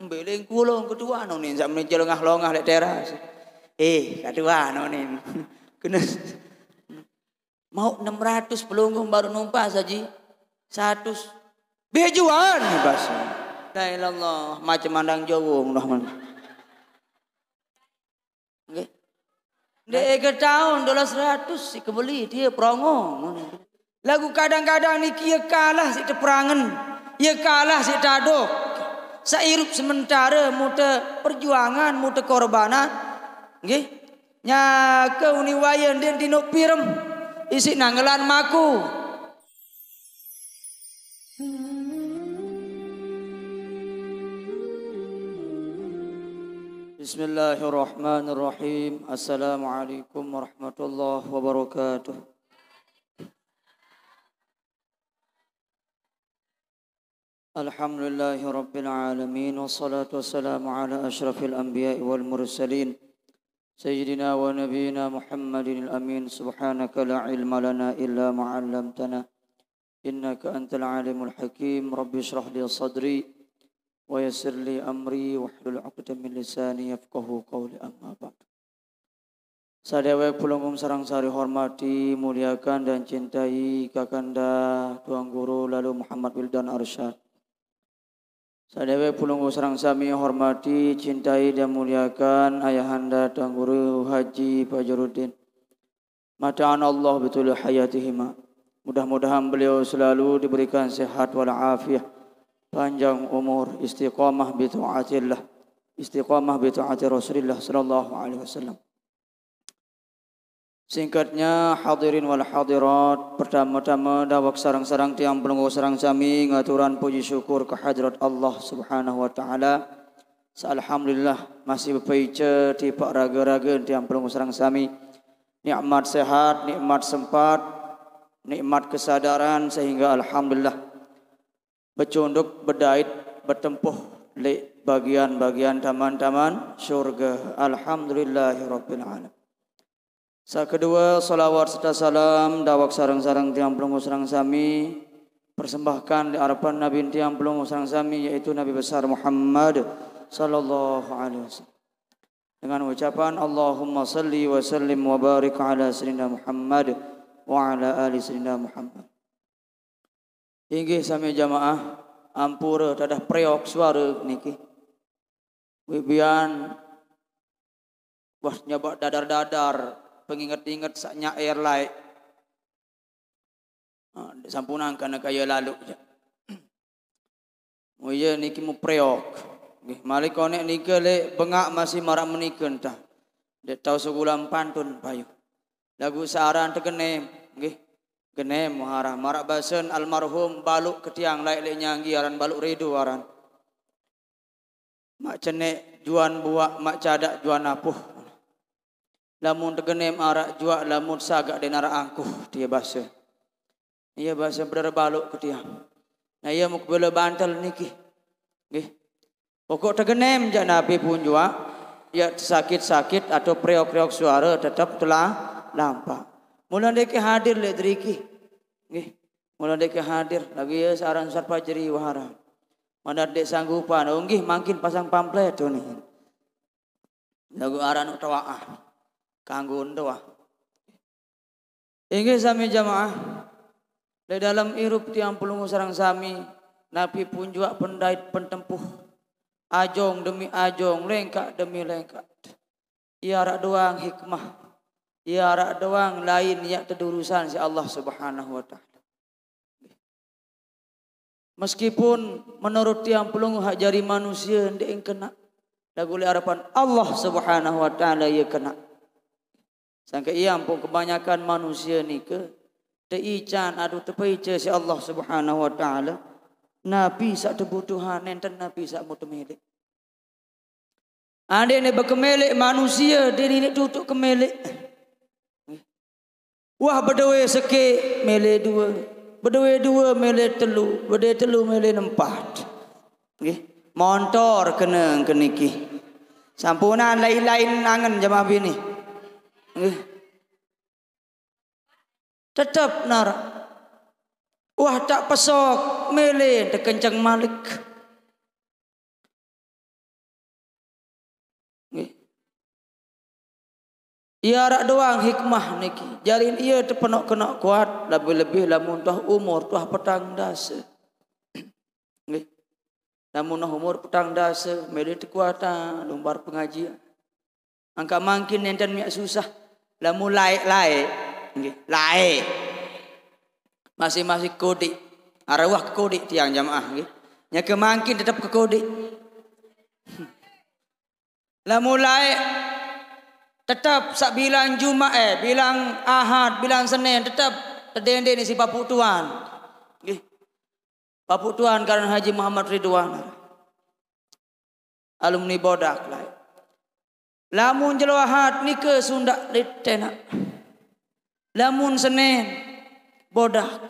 Beling kulong kedua no nih sampai jelengah-longah lek teras. Kedua no nih. Kena mau 600 pelunggung baru numpas haji 100 bejuan bahasa. La ilallah macam mandang jawung rahman. Nggih. Dek ke tahun $100 si kebeli dia perongo. Lagu kadang-kadang ni kia kalah si teperangan. Ia kalah si tadok. Sairup sementara muda perjuangan muda korbanan. Nggih. Nya ke uniwayan dia dinok pirem. Isi nanggelan maku. Bismillahirrahmanirrahim. Assalamualaikum warahmatullahi wabarakatuh. Alhamdulillahi rabbil alamin. Wassalatu wassalamu ala ashrafil anbiya'i wal mursalin. Sayyidina wa nabiyina Muhammadin al-amin. Subhanaka la ilma lana illa ma 'allamtana. Innaka antal alimul hakim. Rabbi shrah li sadri wa yassir li amri wahlul 'uqdatam min lisani yafqahu qawli amma ba'd. Sadewek pulunggum sarang sari hormati, muliakan dan cintai kakanda Tuan Guru lalu Muhammad Wildan Arsyad. Sadewek pulunggum sarang sami hormati, cintai dan muliakan ayahanda Tuan Guru Haji Fajaruddin. Mata'an Allah betul hayatihima. Mudah-mudahan beliau selalu diberikan sehat walafiat, panjang umur, istiqamah bi taatillah, istiqamah bi taati Rasulullah sallallahu alaihi wasallam. Singkatnya hadirin wal hadirat, pertama-tama dawak sarang-sarang tiang pelunggu sarang sami ngaturan puji syukur kehadirat Allah Subhanahu wa taala. Alhamdulillah masih bepaice ti pak raga-raga tiang pelunggu sarang sami. Nikmat sehat, nikmat sempat, nikmat kesadaran sehingga alhamdulillah becunduk bedait bertempuh le bagian-bagian taman-taman syurga. Alhamdulillahirabbil alamin. Kedua, salawat serta salam dawak sarang-sarang tiang pelunggu sarang sami persembahkan di harapan Nabi tiang pelunggu sarang sami yaitu Nabi besar Muhammad sallallahu alaihi wasallam. Dengan ucapan Allahumma salli wa sallim wa barik ala sayyidina Muhammad wa ala ali sayyidina Muhammad. Inggih sami jamaah ampura tadah preok suara niki. Wibian wah nyabak dadar-dadar pengingat-ingat saknya air laik. Sampunan kana kaya lalu je. Oh iya niki mu preok. Nggih, malik konek niki le bengak masih marak menikeun tah. Dek tau segulam pantun payu. Lagu saaran tegenem, nggih. Genem muharah marak basen almarhum baluk ketiang laik le nyanggi aran baluk redo aran. Mak cenek juan buak, mak cadak juan apuh. Lamun tegenem arak juak lamun sagak den arak angkuh dia bahasa. Ia bahasa bener baluk ke tiang. Nah ia muk bela bantal niki. Nggih. Pokok tegenem jak nabi pun juak ya sakit-sakit atau preok-preok suara tetap telah lampak. Mula dek hadir le driki. Nggih. Mula dek hadir lagi ya saran sar pajeri wahara. Mana dek sanggupan oh nggih makin pasang pamflet tu ni. Lagu aran tawaah. Kanggo doa. Inggih sami jamaah. Di dalam irup tiang pelungu sarang sami, Nabi pun juga pendait pentempuh. Ajong demi ajong, lengkak demi lengkak. Ia rak doang hikmah. Ia rak doang lain yang tedurusan si Allah Subhanahu wa taala. Meskipun menurut tiang pelungu hak jari manusia ndek kena. Lagu le harapan Allah Subhanahu wa taala ia kena. Sangka ia ampun kebanyakan manusia ni ke teican adu tepaice si Allah Subhanahu wa taala nabi sak kebutuhan enten nabi sak mutemelik. Ande ne berkemelik manusia dia ni tutuk kemelik. Wah berdewe seke mele dua, berdewe dua mele telu, berdewe telu mele empat. Nggih, motor kena keniki. Sampunan lain-lain angen jamaah bini. Tetap nara. Wah tak pesok mele kencang malik. Ia rak doang hikmah niki. Jalin ia terpenok kena kuat lebih-lebih lamun tuah umur tuah petang dasa. Nggih. Lamun umur petang dasa mede kekuatan lumbar pengajian. Angka mangkin enten miak susah. Lamun lae nggih, lae. Masih kodik. Arwah kodik tiang jamaah nggih. Nya kemangkin tetap ke kodik. Lamun lae tetap sak bilang Jumat bilang Ahad, bilang Senin tetap terdende ni si Bapak Tuan. Nggih. Bapak Tuan karena Haji Muhammad Ridwan. Alumni bodak lah. Lamun jelo Ahad ni ke Sunda ditena. Lamun Senin bodak.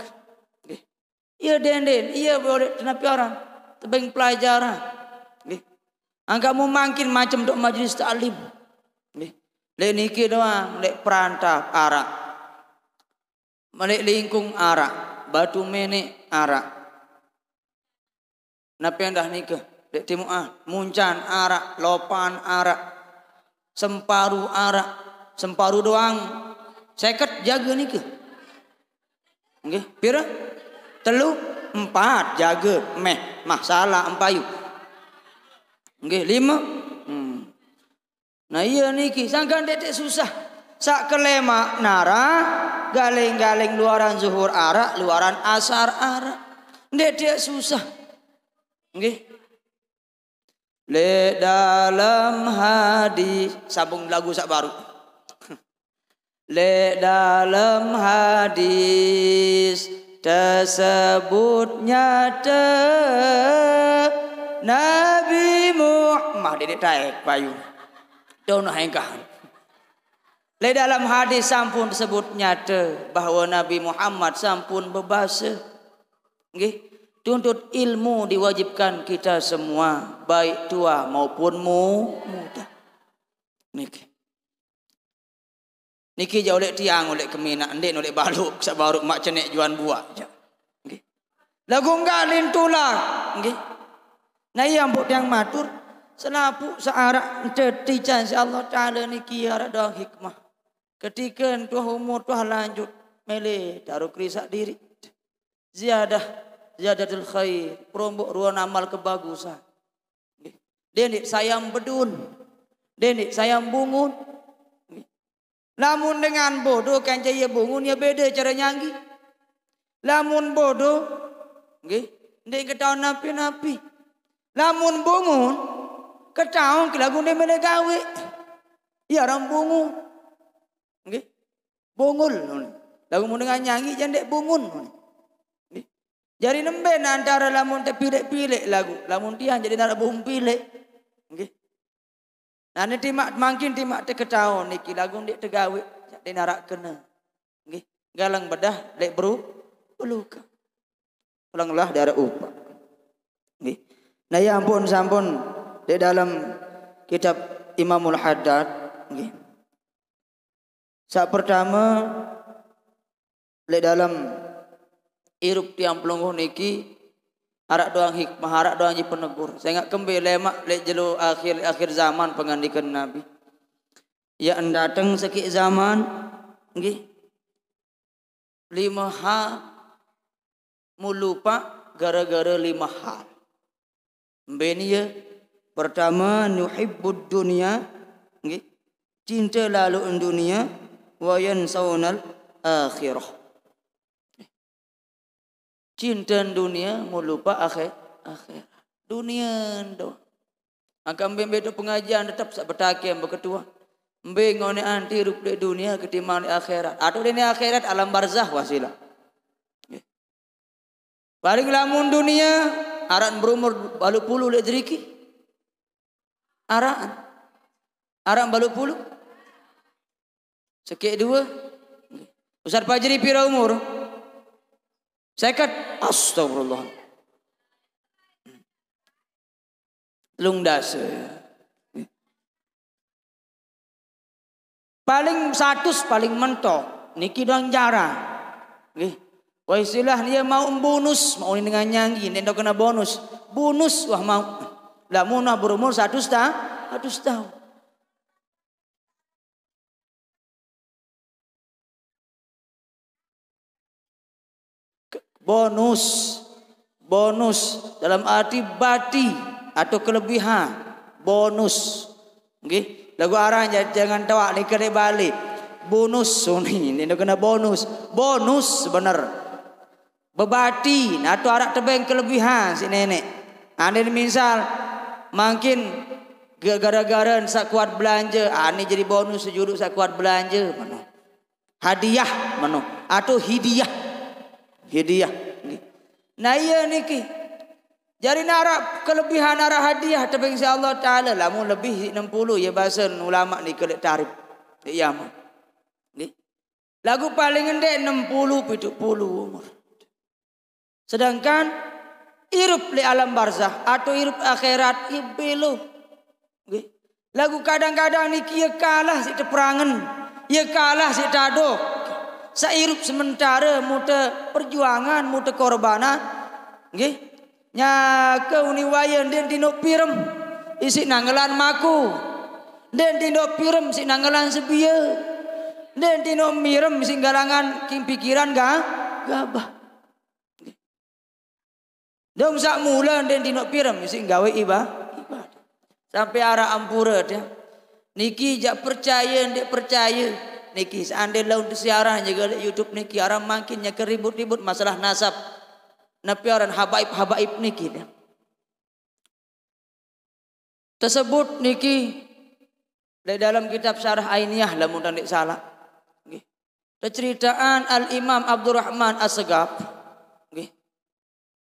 Nggih. Ia denden, ia boleh tenapi orang tebeng pelajaran. Nggih. Angka mu mangkin macam dok majlis taklim. Nggih. Lek niki doang, lek perantap arak. Melek lingkung arak, batu menek arak. Napa yang dah nikah? Lek timuah, muncan arak, lopan arak, semparu arak, semparu doang. Seket jaga nikah. Nggih, pira? 3, 4 jaga meh masalah empayu. Nggih, 5. Nah iya niki sangkan detek susah. Sak kelema nara galeng-galeng luaran zuhur arak, luaran asar arak. Detek susah. Nggih. Le dalam hadis sambung lagu sak baru. Le dalam hadis tersebut nyata Nabi Muhammad dedek taek payu. Dono hengkahan. Le dalam hadis sampun disebut nyata bahwa Nabi Muhammad sampun bebasa. Nggih, tuntut ilmu diwajibkan kita semua, baik tua maupun muda. Niki jauh oleh tiang oleh kemina, ndek oleh baluk sabaruk mak cenek juan buah. Nggih. Lagu galin tulah, nggih. Nah iya mbok yang matur senapu searak cetican si Allah Ta'ala niki arak doang hikmah. Ketika tuah umur tuah lanjut mele taruh krisak diri. Ziyadatul khair, prombok ruang amal kebagusan. Denik sayang bedun. Denik sayang bungun. Lamun dengan bodoh kan jaya bungun ya beda cara nyanggi. Lamun bodoh nggih, ndek ketahuan napi-napi. Lamun bungun ketahuan lagu ni mele gawe. Ya orang bungun. Nggih. Bungul. Lagu mun dengan nyanyi jandek bungun. Nggih. Jari nemben antara lamun te pilek-pilek lagu. Lamun dia jadi nak bung pilek. Nggih. Nah ni timak mangkin timak te ketahuan niki lagu ndek tegawe jadi narak kena. Nggih. Galang bedah lek bro peluka. Ulanglah darah upah. Nggih. Nah ya ampun sampun di dalam kitab Imamul Haddad nggih. Sak pertama di dalam irup tiang pelungguh niki arak doang hikmah, arak doang ji penegur. Saya ingat kembali lemak lek jelo akhir zaman pengandikan Nabi. Ya datang sekik zaman nggih. 5 hal mulupa gara-gara 5 hal. Mbenia pertama nuhibbud dunia nggih. Cinta lalu dunia wa yansawnal akhirah. Cinta dunia melupa akhir. Dunia ndo. Angka mbembe tu pengajian tetap sak betakian berketua. Mbe ngone anti rup de dunia ketimbang di akhirat. Atau di akhirat alam barzah wasilah. Paling lamun dunia aran berumur balu puluh lek jeriki. Aran balu puluh. Sekek 2. Ustaz Fajri pira umur? 50. Astagfirullah. Lung dasa. Paling 100 paling mentok. Niki doang jarang. Nggih. Wah istilah dia mau bonus, mau ini dengan nyanyi, ndak kena bonus. Bonus wah mau. Lamun berumur 100 tahun. bonus. Bonus dalam arti bati atau kelebihan. Bonus. Nggih. Lagu arang jangan tawak ni kena balik. Bonus ni kena bonus. Bonus benar. Bebati atau arak tebeng kelebihan si nenek. Ane misal makin gara-gara sak kuat belanja, ani jadi bonus sejuruk sak kuat belanja mana. Hadiah mana atau hadiah. Hadiah. Nah iya niki. Jadi narak kelebihan arah hadiah tebing si Allah Taala lamun lebih 60 ya bahasa ulama ni kelek tarif. Iya mah. Nggih. Lagu paling endek 60 70 umur. Sedangkan hirup di alam barzah atau hirup akhirat ibelo. Nggih. Lagu kadang-kadang niki ya kalah si peperangan, ya kalah si tadok. Sairup sementara muda perjuangan, muda korbanan, nggih. Nya ke uniwayan den dino pirem isi nanggelan maku. Den dino pirem si nanggelan sebia. Den dino mirem si galangan king pikiran gabah. Dong sak mula den dino pirem isi gawe ibadah. Sampai arah ampura dia. Niki jak percaya ndek percaya. Niki seandainya laun siaran juga YouTube niki orang makinnya keribut-ribut masalah nasab. Napi orang habaib niki dah. Tersebut niki di dalam kitab Syarah Ainiyah lamun tak salah. Nggih. Ceritaan Al-Imam Abdurrahman As-Segaf. Nggih.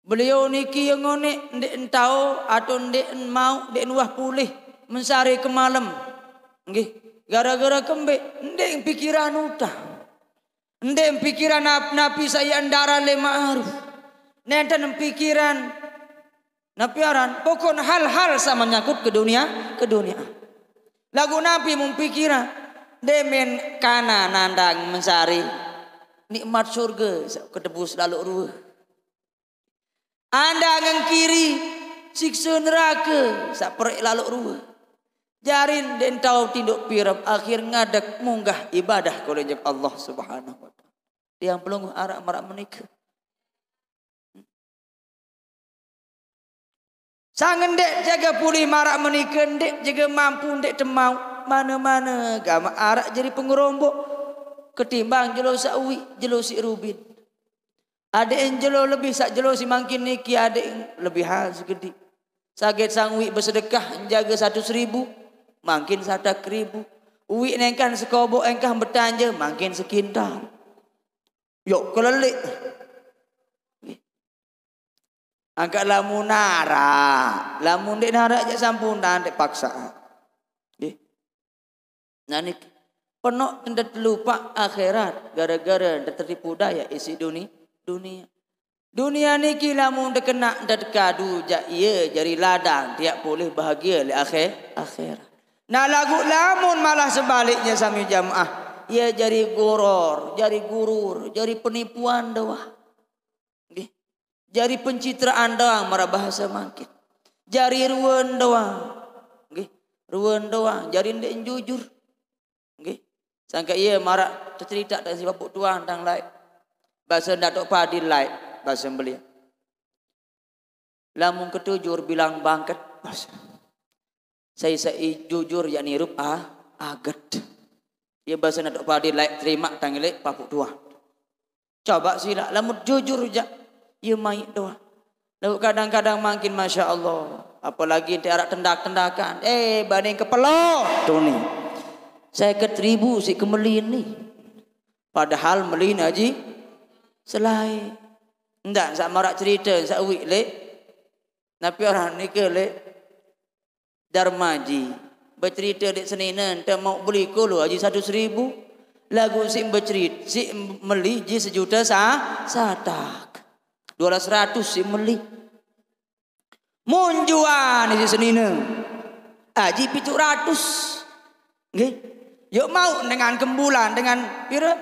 Beliau niki yang ngone ndek entau atau ndek mau ndek nuah pulih mensari ke malam. Nggih. Gara-gara kembe, ndek pikiran utah, ndek pikiran napi saya andara le ma'aruf, nenten pikiran napi aran, pokon hal-hal sama nyakut ke dunia. Lagu napi mempikiran, demen kana nandang mensari, nikmat surga ketebus lalu ruh. Anda ngengkiri siksa neraka sak perek lalu ruh. Jarin den tau tinduk pirem akhir ngadak munggah ibadah kalau jak Allah Subhanahu wa taala. Tiang pelungguh arak marak menikah. Sangen dek jaga pulih marak menikah dek jaga mampu dek temau mana-mana gama arak jadi pengerombok ketimbang jelo sawi jelo si rubin. Ada yang jelo lebih sak jelo si mangkin niki ada yang lebih hal segede. Saget sangwi bersedekah jaga 100.000 makin 100.000. Uwi nengkan sekobok engkah bertanja makin sekintal. Yuk kelelik. Angkat lamun nara, lamun dek nara aja sampunan dek paksa. Nah ni penok tendet lupa akhirat gara-gara ndak tertipu daya isi dunia. Dunia ni lamun dek kena ndak kadu ja iya jari ladang tiap boleh bahagia le akhirat. Nah lagu lamun malah sebaliknya sami jamaah. Ia jadi gurur, jadi penipuan doang. Jadi pencitraan doang marah bahasa makin. Jari ruan doang. Ruan doang, jadi ndek jujur. Sangka ia marah cerita dan si bapak tuan tang lain. Bahasa Datuk Padil lain, bahasa beliau. Lamun ketujur bilang bangket bahasa. Saya jujur yakni rup aget. Ia bahasa nak padi like terima tanggilek papuk tua. Coba sila lamun jujur je. Ia mai doa. Lalu kadang-kadang makin masya Allah. Apalagi tiarak tendak-tendakan. Banding kepala. Tuh ni. Saya ke-1000 si kemelin ni. Padahal melin haji selai. Ndak sak marak cerita sak wik lek. Tapi orang ni ke lek Darmaji bercerita dek seninan tak mau beli kolo haji 100.000 lagu si bercerita si meli ji 1 juta satak 200 si meli munjuan si seninan haji 700 nggih yuk mau dengan kembulan dengan pira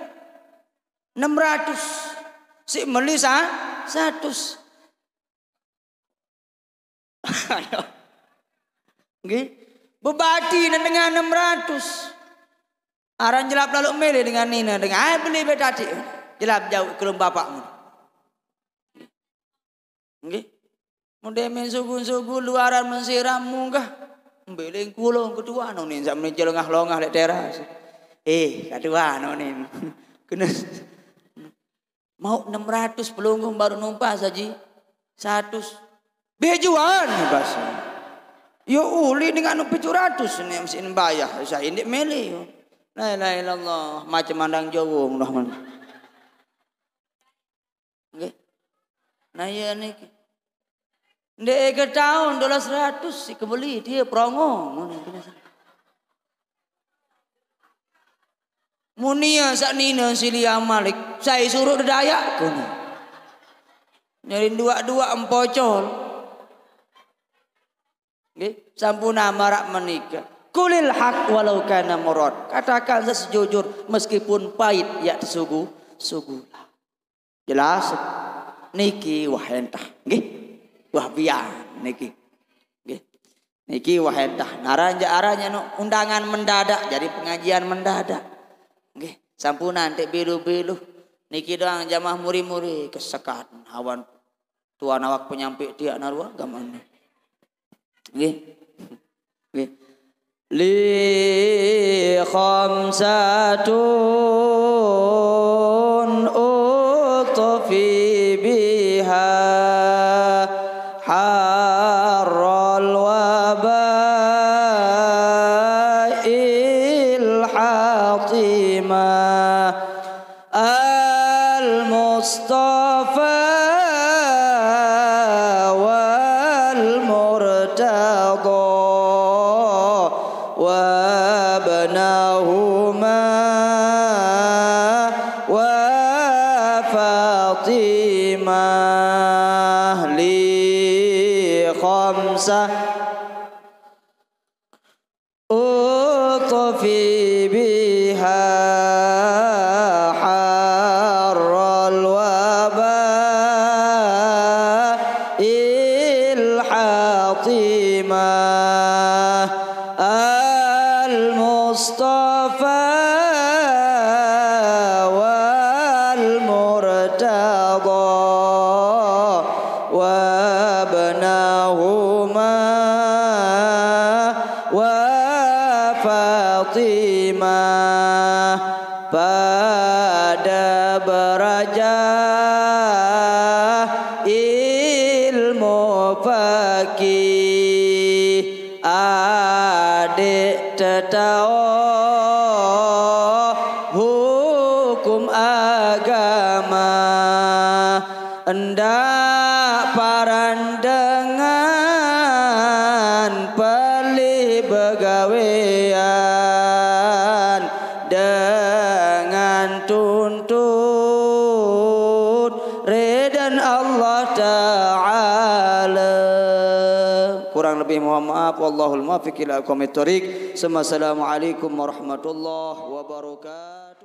600 si meli 100 Bebati dengan 600. Aran jelap lalu mele dengan Nina dengan beli betati. Jelap jauh ke bapakmu. Nggih. Mudah men sugu-sugu luaran mensiram munggah. Beling kula kedua anu nih sak menit longah-longah lek teras. Kedua anu nih. Kena mau 600 pelunggung baru numpas saji. 100 bejuan bas. Yo uli dengan 700 nih mesin bayar. Saya indik meli. La ilaha illallah macam mandang Jawa mudah-mudahan. Nggih. Nah ya niki. Ndek ke tahun $100 si kebeli dia promo ngono Munia saknina silia Malik saya suruh dayak kono. Nyari dua empocol. Nggih, sampuna marak menikah. Kulil haq walau kana murad. Katakan sejujur meskipun pahit ya sugulah. Jelas niki wah entah nggih. Wah biar niki. Nggih. Niki wah entah aranya undangan mendadak jadi pengajian mendadak. Nggih, sampuna antek bilu-bilu. Niki doang jamaah muri-muri kesekat hawan tuan awak penyampai dia narwa gamane. Nggih. Nggih. Li khamsatun utfi biha harral wabail hatimah al-mustafa wal murtada wa banahuma wa fatimah li khamsah utfi biha harral wabail hatimah al-mustafa wal murtada wa banahuma wa fatimah pada berajah ilmu fakih adik tetau hukum agama hendak paran dengan pelih begawean dengan tuntut redan Allah Ta'ala. Kurang lebih mohon maaf. Wallahul muwaffiq ila aqwamit thoriq. Assalamualaikum warahmatullahi wabarakatuh.